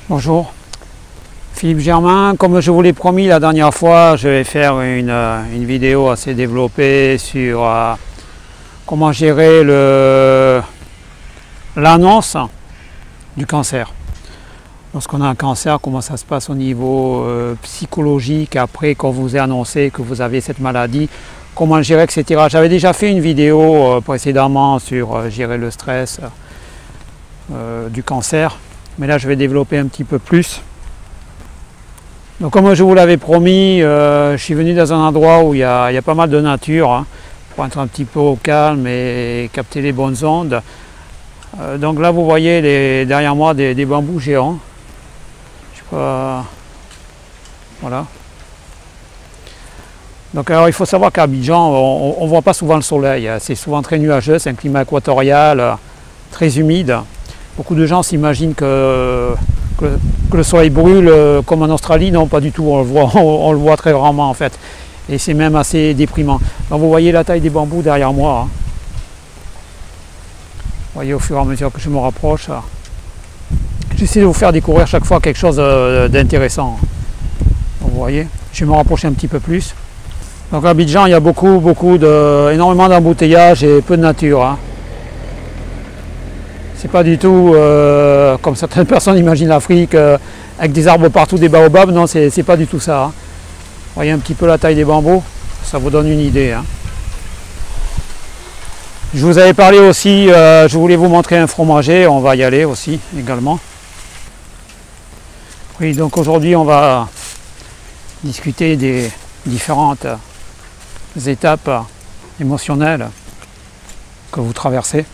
Bonjour, Philippe Germain. Comme je vous l'ai promis la dernière fois, je vais faire une vidéo assez développée sur comment gérer l'annonce du cancer. Lorsqu'on a un cancer, comment ça se passe au niveau psychologique après qu'on vous ait annoncé que vous avez cette maladie, comment le gérer, etc. J'avais déjà fait une vidéo précédemment sur gérer le stress du cancer. Mais là, je vais développer un petit peu plus. Donc, comme je vous l'avais promis, je suis venu dans un endroit où il y a pas mal de nature, hein, pour être un petit peu au calme et capter les bonnes ondes. Donc là, vous voyez derrière moi des bambous géants. Je sais pas. Voilà. Donc, alors, il faut savoir qu'à Abidjan, on ne voit pas souvent le soleil. C'est souvent très nuageux, c'est un climat équatorial, très humide. Beaucoup de gens s'imaginent que le soleil brûle comme en Australie. Non, pas du tout, on le voit très rarement en fait. Et c'est même assez déprimant. Donc vous voyez la taille des bambous derrière moi. Hein. Vous voyez au fur et à mesure que je me rapproche. J'essaie de vous faire découvrir chaque fois quelque chose d'intéressant. Vous voyez, je vais me rapprocher un petit peu plus. Donc à Abidjan, il y a énormément d'embouteillages et peu de nature. Hein. C'est pas du tout comme certaines personnes imaginent l'Afrique avec des arbres partout, des baobabs. Non, c'est pas du tout ça. Hein. Vous voyez un petit peu la taille des bambous, ça vous donne une idée. Hein. Je vous avais parlé aussi, je voulais vous montrer un fromager, on va y aller aussi également. Oui, donc aujourd'hui on va discuter des différentes étapes émotionnelles que vous traversez,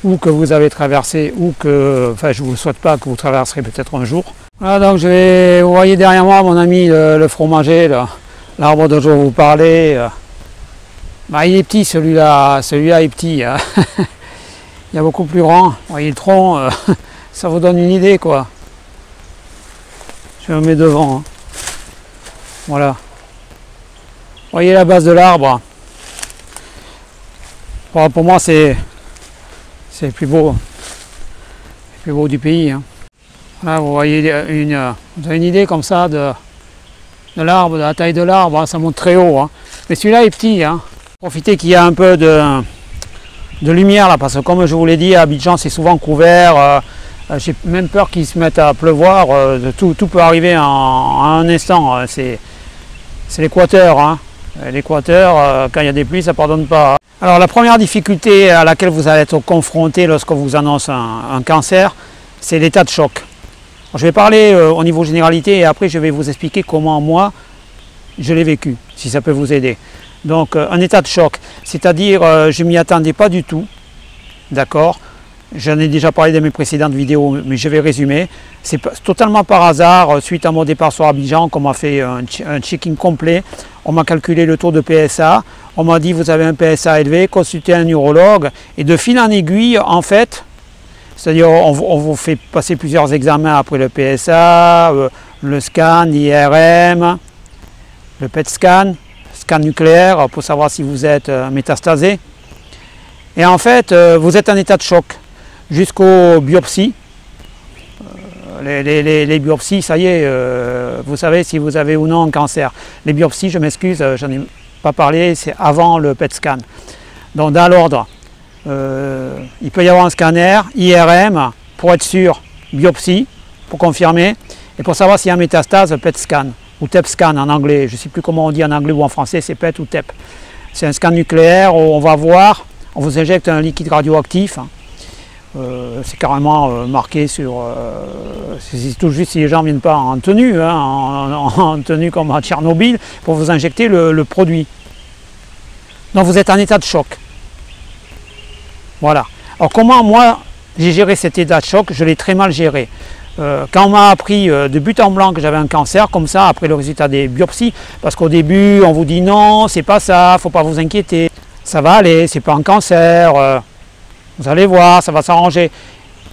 ou que vous avez traversé, ou que, enfin je ne vous souhaite pas que vous traverserez peut-être un jour. Voilà, donc vous voyez derrière moi mon ami le fromager, l'arbre dont je vais vous parler. Bah, il est petit celui-là est petit. Hein. Il y a beaucoup plus grand. Vous voyez le tronc, ça vous donne une idée quoi. Je me mets devant. Hein. Voilà. Vous voyez la base de l'arbre. Pour moi c'est le plus beau du pays. Hein. Là, vous voyez vous avez une idée comme ça de l'arbre, de la taille de l'arbre, hein, ça monte très haut. Hein. Mais celui-là est petit. Hein. Profitez qu'il y a un peu de lumière là, parce que comme je vous l'ai dit, à Abidjan c'est souvent couvert. J'ai même peur qu'il se mette à pleuvoir. Tout peut arriver en un instant. C'est l'équateur. Hein. L'équateur, quand il y a des pluies, ça ne pardonne pas. Alors la première difficulté à laquelle vous allez être confronté lorsqu'on vous annonce un cancer, c'est l'état de choc. Alors, je vais parler au niveau généralité et après je vais vous expliquer comment moi je l'ai vécu, si ça peut vous aider. Donc un état de choc, c'est-à-dire je ne m'y attendais pas du tout, d'accord. J'en ai déjà parlé dans mes précédentes vidéos, mais je vais résumer. C'est totalement par hasard, suite à mon départ sur Abidjan, qu'on m'a fait un checking complet. On m'a calculé le taux de PSA. On m'a dit, vous avez un PSA élevé, consultez un neurologue. Et de fil en aiguille, en fait, c'est-à-dire on vous fait passer plusieurs examens après le PSA, le scan, l'IRM, le PET scan nucléaire, pour savoir si vous êtes métastasé. Et en fait, vous êtes en état de choc. Jusqu'aux biopsies. Les biopsies, ça y est, vous savez si vous avez ou non un cancer. Les biopsies, je m'excuse, j'en ai pas parlé, c'est avant le PET scan. Donc dans l'ordre, il peut y avoir un scanner, IRM, pour être sûr, biopsie, pour confirmer, et pour savoir s'il y a un métastase, PET scan, ou TEP scan en anglais, je ne sais plus comment on dit en anglais ou en français, c'est PET ou TEP. C'est un scan nucléaire où on va voir, on vous injecte un liquide radioactif. C'est carrément marqué sur... c'est tout juste si les gens ne viennent pas en tenue, hein, en tenue comme à Tchernobyl, pour vous injecter le produit. Donc vous êtes en état de choc. Voilà. Alors comment moi j'ai géré cet état de choc? Je l'ai très mal géré. Quand on m'a appris de but en blanc que j'avais un cancer, comme ça, après le résultat des biopsies, parce qu'au début on vous dit non, c'est pas ça, faut pas vous inquiéter, ça va aller, c'est pas un cancer. Vous allez voir, ça va s'arranger.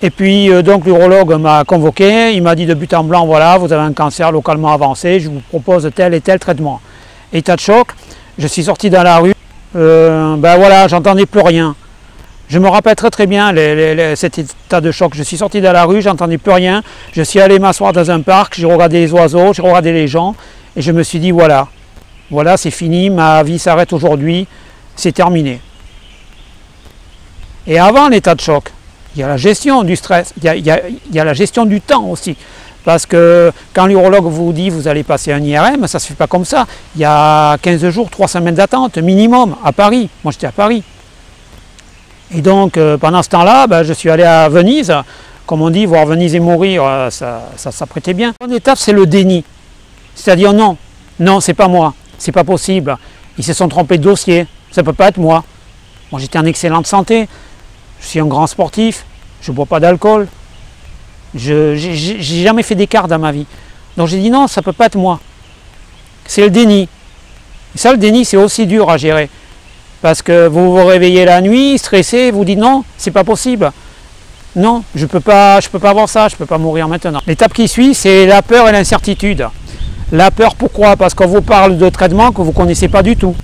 Et puis donc l'urologue m'a convoqué, il m'a dit de but en blanc, voilà, vous avez un cancer localement avancé, je vous propose tel et tel traitement. État de choc, je suis sorti dans la rue, ben voilà, j'entendais plus rien. Je me rappelle très bien cet état de choc. Je suis sorti de la rue, j'entendais plus rien. Je suis allé m'asseoir dans un parc, j'ai regardé les oiseaux, j'ai regardé les gens. Et je me suis dit, voilà, c'est fini, ma vie s'arrête aujourd'hui, c'est terminé. Et avant l'état de choc, il y a la gestion du stress, il y a la gestion du temps aussi. Parce que quand l'urologue vous dit vous allez passer un IRM, ça ne se fait pas comme ça. Il y a 15 jours, 3 semaines d'attente minimum à Paris. Moi j'étais à Paris. Et donc pendant ce temps-là, je suis allé à Venise. Comme on dit, voir Venise et mourir, ça s'apprêtait bien. La première étape, c'est le déni. C'est-à-dire non, c'est pas moi, c'est pas possible. Ils se sont trompés de dossier, ça ne peut pas être moi. Moi j'étais en excellente santé, je suis un grand sportif, je ne bois pas d'alcool. Je n'ai jamais fait d'écart dans ma vie. Donc j'ai dit non, ça ne peut pas être moi. C'est le déni. Et ça, le déni, c'est aussi dur à gérer. Parce que vous vous réveillez la nuit, stressé, vous dites non, c'est pas possible. Non, je peux pas avoir ça, je ne peux pas mourir maintenant. L'étape qui suit, c'est la peur et l'incertitude. La peur, pourquoi? Parce qu'on vous parle de traitements que vous ne connaissez pas du tout.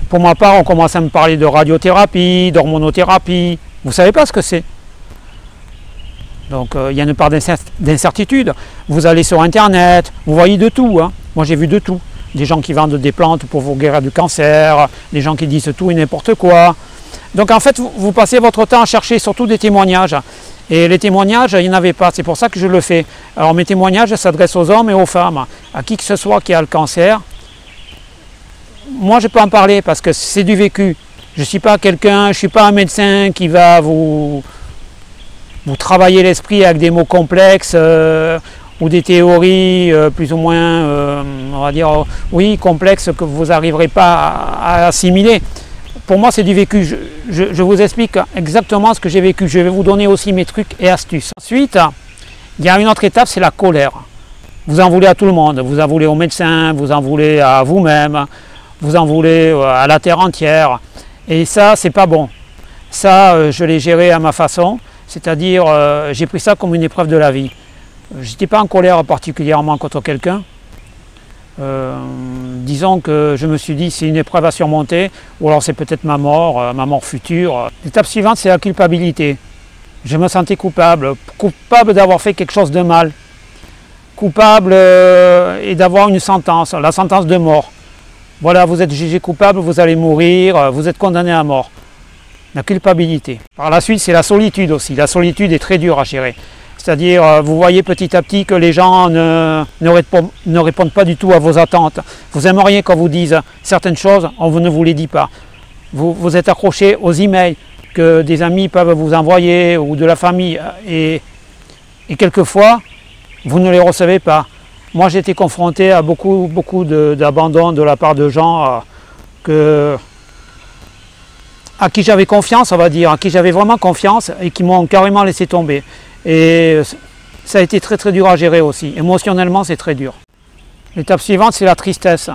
Pour ma part, on commence à me parler de radiothérapie, d'hormonothérapie. Vous ne savez pas ce que c'est. Donc il y a une part d'incertitude. Vous allez sur Internet, vous voyez de tout. Hein. Moi j'ai vu de tout. Des gens qui vendent des plantes pour vous guérir du cancer, des gens qui disent tout et n'importe quoi. Donc en fait, vous passez votre temps à chercher surtout des témoignages. Et les témoignages, il n'y en avait pas. C'est pour ça que je le fais. Alors mes témoignages s'adressent aux hommes et aux femmes. À qui que ce soit qui a le cancer. Moi je peux en parler parce que c'est du vécu. Je ne suis pas quelqu'un, je ne suis pas un médecin qui va vous travaillez l'esprit avec des mots complexes ou des théories plus ou moins, on va dire, oui, complexes que vous n'arriverez pas à assimiler. Pour moi, c'est du vécu. Je vous explique exactement ce que j'ai vécu. Je vais vous donner aussi mes trucs et astuces. Ensuite, il y a une autre étape, c'est la colère. Vous en voulez à tout le monde. Vous en voulez aux médecins, vous en voulez à vous-même, vous en voulez à la terre entière. Et ça, c'est pas bon. Ça, je l'ai géré à ma façon. C'est-à-dire, j'ai pris ça comme une épreuve de la vie. Je n'étais pas en colère particulièrement contre quelqu'un. Disons que je me suis dit, c'est une épreuve à surmonter, ou alors c'est peut-être ma mort future. L'étape suivante, c'est la culpabilité. Je me sentais coupable d'avoir fait quelque chose de mal. Coupable et d'avoir une sentence, la sentence de mort. Voilà, vous êtes jugé coupable, vous allez mourir, vous êtes condamné à mort. La culpabilité. Par la suite, c'est la solitude aussi. La solitude est très dure à gérer. C'est-à-dire, vous voyez petit à petit que les gens ne répondent pas du tout à vos attentes. Vous aimeriez qu'on vous dise certaines choses, on ne vous les dit pas. Vous êtes accroché aux emails que des amis peuvent vous envoyer ou de la famille. Et quelquefois, vous ne les recevez pas. Moi, j'ai été confronté à beaucoup d'abandon de la part de gens à qui j'avais confiance, on va dire, à qui j'avais vraiment confiance et qui m'ont carrément laissé tomber. Et ça a été très dur à gérer aussi. Émotionnellement, c'est très dur. L'étape suivante, c'est la tristesse.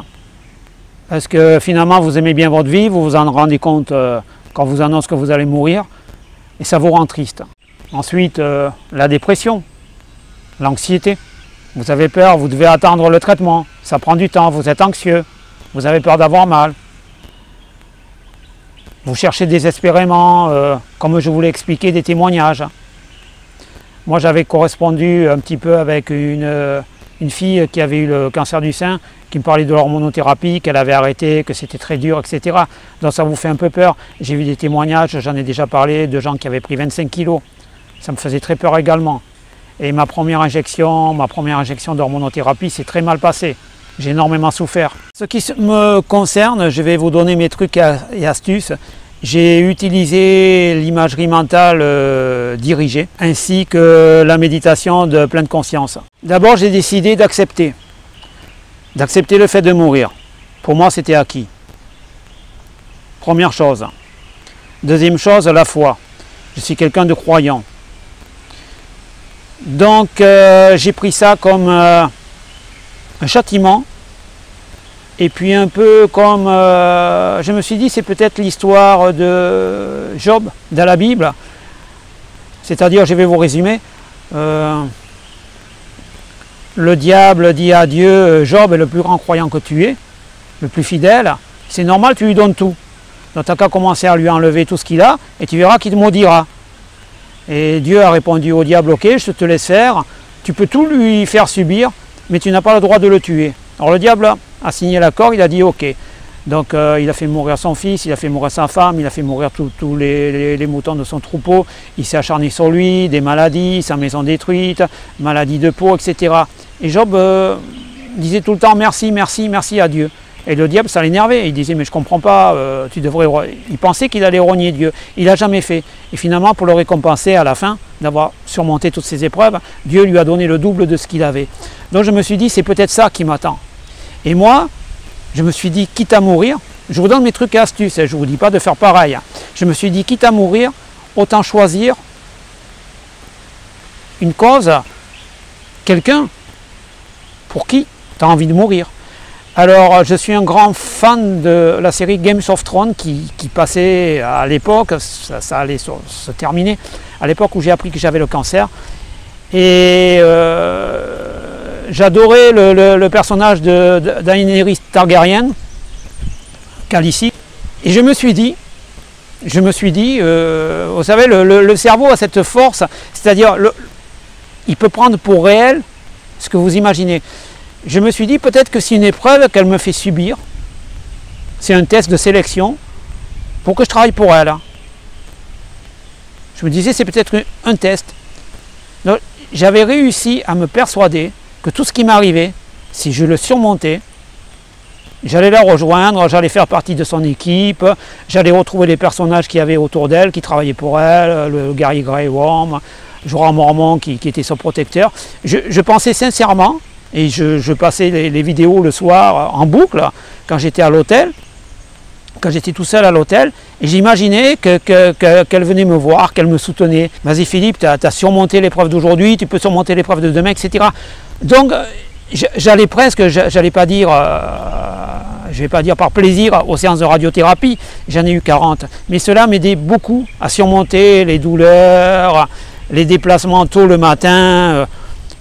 Parce que finalement, vous aimez bien votre vie, vous vous en rendez compte quand vous annonce que vous allez mourir, et ça vous rend triste. Ensuite, la dépression, l'anxiété. Vous avez peur, vous devez attendre le traitement, ça prend du temps, vous êtes anxieux, vous avez peur d'avoir mal. Vous cherchez désespérément, comme je vous l'ai expliqué, des témoignages. Moi, j'avais correspondu un petit peu avec une fille qui avait eu le cancer du sein, qui me parlait de l'hormonothérapie, qu'elle avait arrêté, que c'était très dur, etc. Donc ça vous fait un peu peur. J'ai vu des témoignages, j'en ai déjà parlé, de gens qui avaient pris 25 kilos. Ça me faisait très peur également. Et ma première injection d'hormonothérapie s'est très mal passée. J'ai énormément souffert. Ce qui me concerne, je vais vous donner mes trucs et astuces. J'ai utilisé l'imagerie mentale dirigée, ainsi que la méditation de pleine conscience. D'abord, j'ai décidé d'accepter le fait de mourir. Pour moi, c'était acquis. Première chose. Deuxième chose, la foi. Je suis quelqu'un de croyant. Donc, j'ai pris ça comme un châtiment. Et puis un peu comme, je me suis dit, c'est peut-être l'histoire de Job dans la Bible. C'est-à-dire, je vais vous résumer. Le diable dit à Dieu, Job est le plus grand croyant que tu es, le plus fidèle. C'est normal, tu lui donnes tout. Donc tu n'as qu'à commencer à lui enlever tout ce qu'il a, et tu verras qu'il te maudira. Et Dieu a répondu au diable, ok, je te laisse faire, tu peux tout lui faire subir, mais tu n'as pas le droit de le tuer. Alors le diable a signé l'accord, il a dit ok. Donc il a fait mourir son fils, il a fait mourir sa femme, il a fait mourir tous les moutons de son troupeau, il s'est acharné sur lui, des maladies, sa maison détruite, maladies de peau, etc. Et Job disait tout le temps merci, merci, merci à Dieu. Et le diable, ça l'énervait, il disait mais je comprends pas, tu devrais... Il pensait qu'il allait rogner Dieu, il n'a jamais fait. Et finalement, pour le récompenser à la fin, d'avoir surmonté toutes ces épreuves, Dieu lui a donné le double de ce qu'il avait. Donc je me suis dit, c'est peut-être ça qui m'attend. Et moi, je me suis dit, quitte à mourir, je vous donne mes trucs et astuces, je ne vous dis pas de faire pareil. Je me suis dit, quitte à mourir, autant choisir une cause, quelqu'un pour qui tu as envie de mourir. Alors, je suis un grand fan de la série Game of Thrones qui passait à l'époque, ça allait se terminer, à l'époque où j'ai appris que j'avais le cancer. Et j'adorais le personnage de Daenerys Targaryen, Khaleesi. Et je me suis dit, vous savez, le cerveau a cette force, c'est-à-dire, il peut prendre pour réel ce que vous imaginez. Je me suis dit, peut-être que c'est une épreuve qu'elle me fait subir, c'est un test de sélection, pour que je travaille pour elle. Je me disais, c'est peut-être un test. J'avais réussi à me persuader que tout ce qui m'arrivait, si je le surmontais, j'allais la rejoindre, j'allais faire partie de son équipe, j'allais retrouver les personnages qu'il y avait autour d'elle, qui travaillaient pour elle, le guerrier Grey Worm, Jorah Mormont qui était son protecteur. Je pensais sincèrement, et je passais les vidéos le soir en boucle, quand j'étais à l'hôtel, quand j'étais tout seul à l'hôtel, et j'imaginais qu'elle venait me voir, qu'elle me soutenait. Vas-y Philippe, tu as surmonté l'épreuve d'aujourd'hui, tu peux surmonter l'épreuve de demain, etc. Donc j'allais presque, j'allais pas dire, je vais pas dire par plaisir aux séances de radiothérapie, j'en ai eu 40, mais cela m'aidait beaucoup à surmonter les douleurs, les déplacements tôt le matin.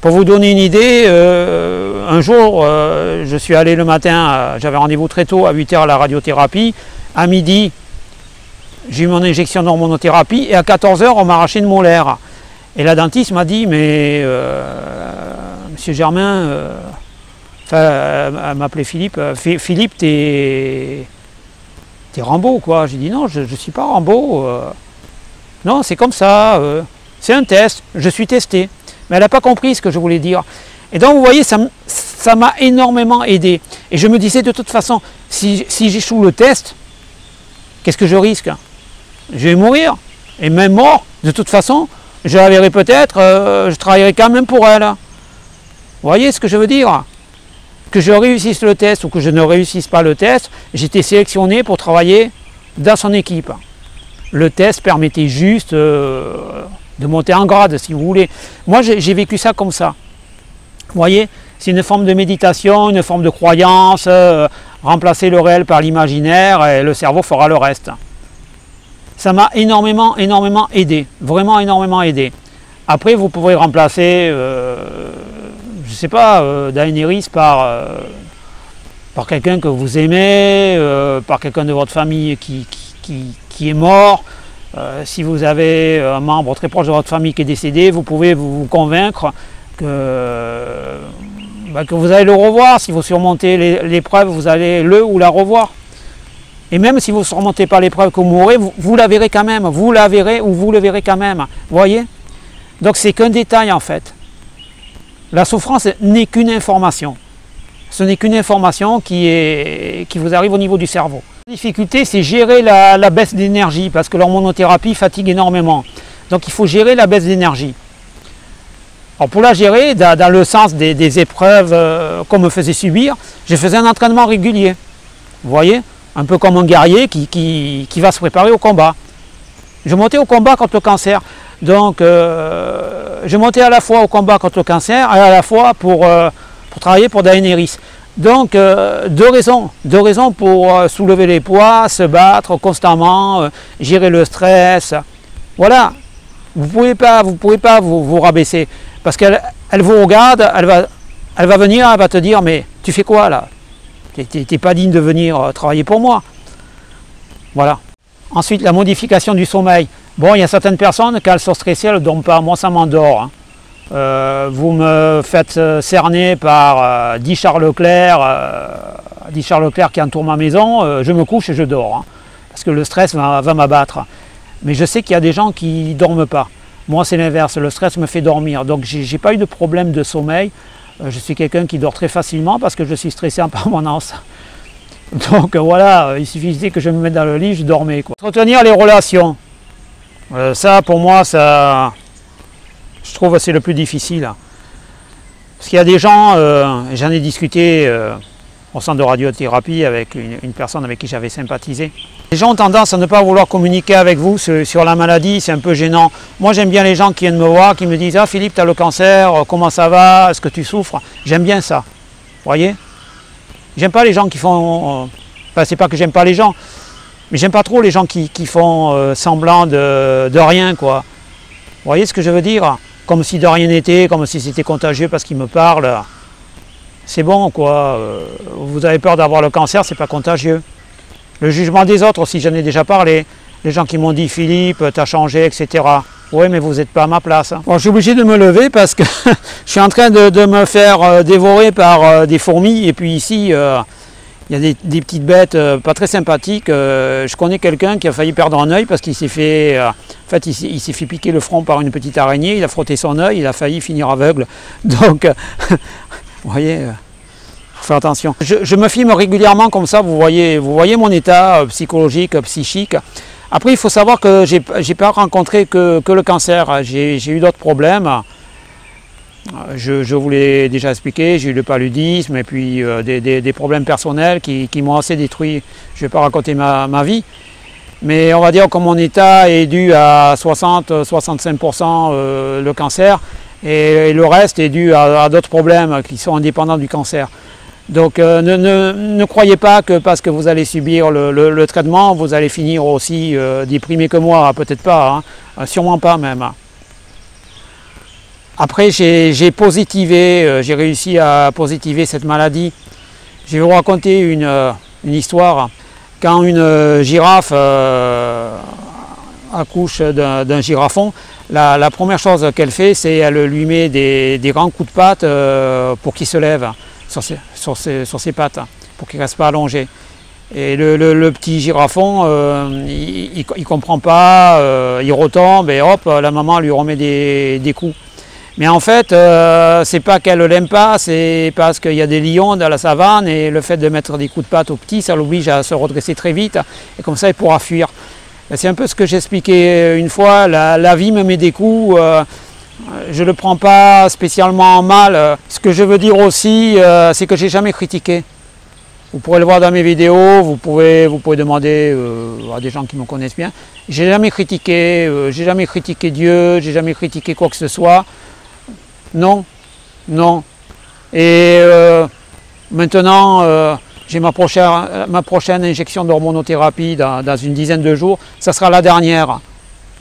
Pour vous donner une idée, un jour, je suis allé le matin, j'avais rendez-vous très tôt, à 8 h à la radiothérapie. À midi, j'ai eu mon injection d'hormonothérapie et à 14 h, on m'a arraché une molaire. Et la dentiste m'a dit, mais monsieur Germain, elle m'appelait Philippe, Philippe, t'es Rambo quoi. J'ai dit non, je ne suis pas Rambo. Non, c'est comme ça, c'est un test, je suis testé. Mais elle n'a pas compris ce que je voulais dire. Et donc vous voyez, ça m'a énormément aidé. Et je me disais de toute façon, si j'échoue le test, qu'est-ce que je risque? Je vais mourir. Et même mort, de toute façon, je la verrai peut-être, je travaillerai quand même pour elle. Vous voyez ce que je veux dire? Que je réussisse le test ou que je ne réussisse pas le test, j'étais sélectionné pour travailler dans son équipe. Le test permettait juste de monter en grade, si vous voulez. Moi, j'ai vécu ça comme ça. Vous voyez, c'est une forme de méditation, une forme de croyance, remplacer le réel par l'imaginaire et le cerveau fera le reste. Ça m'a énormément, énormément aidé, vraiment énormément aidé. Après, vous pouvez remplacer, je ne sais pas, Daenerys par quelqu'un que vous aimez, par quelqu'un de votre famille qui est mort. Si vous avez un membre très proche de votre famille qui est décédé, vous pouvez vous convaincre que vous allez le revoir. Si vous surmontez l'épreuve, vous allez le ou la revoir. Et même si vous ne surmontez pas l'épreuve que vous mourrez, vous la verrez quand même. Vous la verrez ou vous le verrez quand même. Vous voyez? Donc c'est qu'un détail en fait. La souffrance n'est qu'une information. Ce n'est qu'une information qui vous arrive au niveau du cerveau. La difficulté, c'est gérer la baisse d'énergie, parce que l'hormonothérapie fatigue énormément. Donc il faut gérer la baisse d'énergie. Alors pour la gérer, dans le sens des épreuves qu'on me faisait subir, je faisais un entraînement régulier. Vous voyez? Un peu comme un guerrier qui va se préparer au combat. Je montais au combat contre le cancer. Donc je montais à la fois au combat contre le cancer et à la fois pour travailler pour Daenerys. Donc deux raisons pour soulever les poids, se battre constamment, gérer le stress. Voilà, vous pouvez pas vous rabaisser parce qu'elle vous regarde, elle va venir, elle va te dire mais tu fais quoi là? T'es pas digne de venir travailler pour moi. Voilà. Ensuite, la modification du sommeil. Bon, il y a certaines personnes, quand elles sont stressées, elles ne dorment pas. Moi, ça m'endort. Hein. Vous me faites cerner par 10 Charles Leclerc qui entourent ma maison, je me couche et je dors. Hein, parce que le stress va m'abattre. Mais je sais qu'il y a des gens qui ne dorment pas. Moi, c'est l'inverse. Le stress me fait dormir. Donc, je n'ai pas eu de problème de sommeil. Je suis quelqu'un qui dort très facilement parce que je suis stressé en permanence. Donc voilà, il suffisait que je me mette dans le lit, je dormais. Quoi. Entretenir les relations, ça pour moi, ça, je trouve que c'est le plus difficile. Parce qu'il y a des gens, j'en ai discuté au centre de radiothérapie avec une personne avec qui j'avais sympathisé. Les gens ont tendance à ne pas vouloir communiquer avec vous sur la maladie, c'est un peu gênant. Moi j'aime bien les gens qui viennent me voir, qui me disent « Ah Philippe, tu as le cancer, comment ça va, est-ce que tu souffres ?» J'aime bien ça, vous voyez. J'aime pas les gens qui font, enfin c'est pas que j'aime pas les gens, mais j'aime pas trop les gens qui font semblant de rien quoi. Vous voyez ce que je veux dire? Comme si de rien n'était, comme si c'était contagieux parce qu'ils me parlent. C'est bon quoi, vous avez peur d'avoir le cancer, c'est pas contagieux. Le jugement des autres aussi, j'en ai déjà parlé. Les gens qui m'ont dit Philippe, t'as changé, etc. Oui, mais vous n'êtes pas à ma place. Bon, je suis obligé de me lever parce que je suis en train de me faire dévorer par des fourmis. Et puis ici, il y a des petites bêtes pas très sympathiques. Je connais quelqu'un qui a failli perdre un œil parce qu'il s'est fait, il s'est fait piquer le front par une petite araignée. Il a frotté son œil, il a failli finir aveugle. Donc, vous voyez, faut faire attention. Je me filme régulièrement comme ça. Vous voyez mon état psychologique, psychique. Après, il faut savoir que je n'ai pas rencontré que le cancer. J'ai eu d'autres problèmes. Je vous l'ai déjà expliqué, j'ai eu le paludisme et puis des problèmes personnels qui m'ont assez détruit. Je ne vais pas raconter ma vie. Mais on va dire que mon état est dû à 60-65% le cancer et le reste est dû à d'autres problèmes qui sont indépendants du cancer. Donc ne croyez pas que parce que vous allez subir le traitement, vous allez finir aussi déprimé que moi, peut-être pas, hein, sûrement pas même. Après j'ai positivé, j'ai réussi à positiver cette maladie. Je vais vous raconter une histoire. Quand une girafe accouche d'un girafon, la première chose qu'elle fait, c'est qu'elle lui met des grands coups de patte pour qu'il se lève sur ses pattes, pour qu'il ne reste pas allongé. Et le petit girafon, il ne comprend pas, il retombe et hop, la maman lui remet des coups. Mais en fait, c'est pas qu'elle ne l'aime pas, c'est parce qu'il y a des lions dans la savane et le fait de mettre des coups de patte au petit, ça l'oblige à se redresser très vite et comme ça il pourra fuir. C'est un peu ce que j'expliquais une fois, la vie me met des coups, je ne le prends pas spécialement mal. Ce que je veux dire aussi, c'est que je n'ai jamais critiqué. Vous pourrez le voir dans mes vidéos, vous pouvez demander à des gens qui me connaissent bien. J'ai jamais critiqué Dieu, j'ai jamais critiqué quoi que ce soit. Non, non. Et maintenant, j'ai ma prochaine injection d'hormonothérapie dans une dizaine de jours. Ça sera la dernière.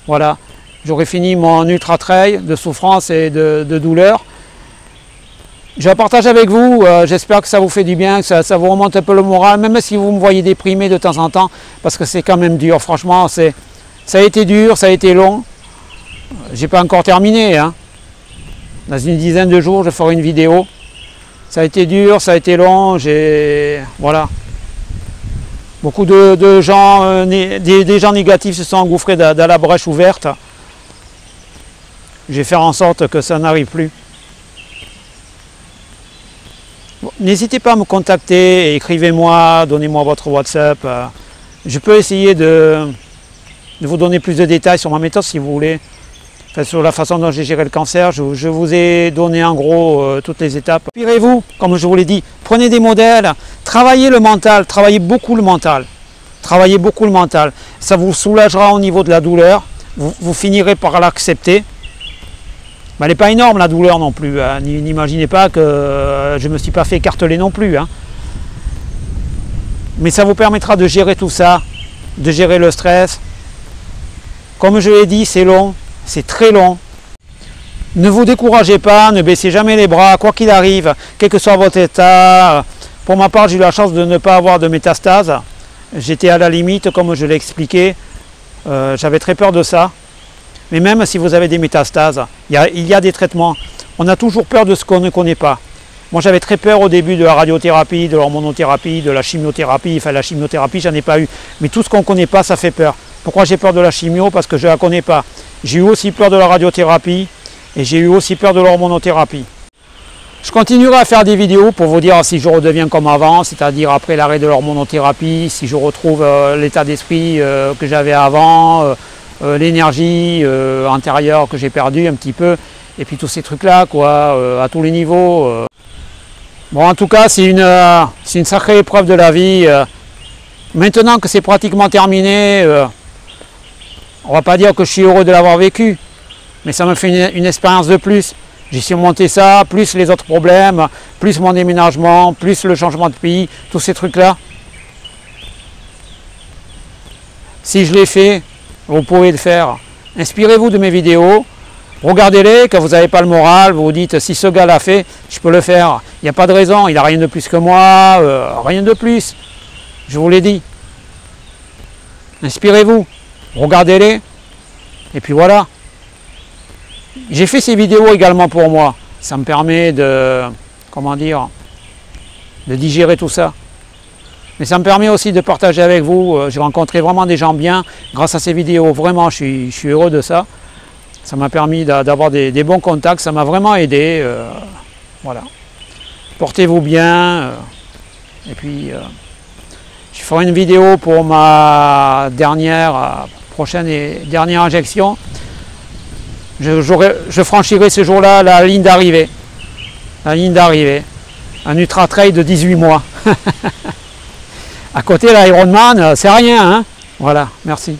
Voilà. J'aurai fini mon ultra trail de souffrance et de douleur. Je la partage avec vous, j'espère que ça vous fait du bien, que ça vous remonte un peu le moral, même si vous me voyez déprimé de temps en temps, parce que c'est quand même dur, franchement, ça a été dur, ça a été long. J'ai pas encore terminé, hein. Dans une dizaine de jours, je ferai une vidéo. Ça a été dur, ça a été long, voilà. Beaucoup de gens, des gens négatifs se sont engouffrés dans la brèche ouverte. Je vais faire en sorte que ça n'arrive plus. Bon, n'hésitez pas à me contacter, écrivez-moi, donnez-moi votre WhatsApp. Je peux essayer de vous donner plus de détails sur ma méthode si vous voulez. Enfin, sur la façon dont j'ai géré le cancer, je vous ai donné en gros toutes les étapes. Inspirez-vous, comme je vous l'ai dit, prenez des modèles, travaillez le mental, travaillez beaucoup le mental. Travaillez beaucoup le mental. Ça vous soulagera au niveau de la douleur, vous finirez par l'accepter. Elle n'est pas énorme la douleur non plus, hein. N'imaginez pas que je ne me suis pas fait écarteler non plus. Hein. Mais ça vous permettra de gérer tout ça, de gérer le stress. Comme je l'ai dit, c'est long, c'est très long. Ne vous découragez pas, ne baissez jamais les bras, quoi qu'il arrive, quel que soit votre état. Pour ma part, j'ai eu la chance de ne pas avoir de métastase. j'étais à la limite, comme je l'ai expliqué, j'avais très peur de ça. Mais même si vous avez des métastases, il y a des traitements. On a toujours peur de ce qu'on ne connaît pas. Moi j'avais très peur au début de la radiothérapie, de l'hormonothérapie, de la chimiothérapie. Enfin la chimiothérapie j'en ai pas eu. Mais tout ce qu'on ne connaît pas ça fait peur. Pourquoi j'ai peur de la chimio? Parce que je ne la connais pas. J'ai eu aussi peur de la radiothérapie et j'ai eu aussi peur de l'hormonothérapie. Je continuerai à faire des vidéos pour vous dire si je redeviens comme avant, c'est-à-dire après l'arrêt de l'hormonothérapie, si je retrouve l'état d'esprit que j'avais avant, l'énergie antérieure que j'ai perdue un petit peu, et puis tous ces trucs-là, quoi, à tous les niveaux. Bon, en tout cas, c'est une sacrée épreuve de la vie. Maintenant que c'est pratiquement terminé, on va pas dire que je suis heureux de l'avoir vécu, mais ça me fait une expérience de plus. J'ai surmonté ça, plus les autres problèmes, plus mon déménagement, plus le changement de pays, tous ces trucs-là. Si je l'ai fait, vous pouvez le faire. Inspirez-vous de mes vidéos, regardez-les, quand vous n'avez pas le moral, vous vous dites si ce gars l'a fait, je peux le faire. Il n'y a pas de raison, il n'a rien de plus que moi, rien de plus. Je vous l'ai dit. Inspirez-vous, regardez-les, et puis voilà. J'ai fait ces vidéos également pour moi. Ça me permet de, comment dire, de digérer tout ça. Mais ça me permet aussi de partager avec vous. J'ai rencontré vraiment des gens bien grâce à ces vidéos. Vraiment, je suis heureux de ça. Ça m'a permis d'avoir des bons contacts. Ça m'a vraiment aidé. Voilà. Portez-vous bien. Et puis, je ferai une vidéo pour ma prochaine et dernière injection. Je franchirai ce jour-là la ligne d'arrivée. La ligne d'arrivée. Un ultra trail de 18 mois. À côté, l'Ironman, c'est rien. Hein, voilà, merci.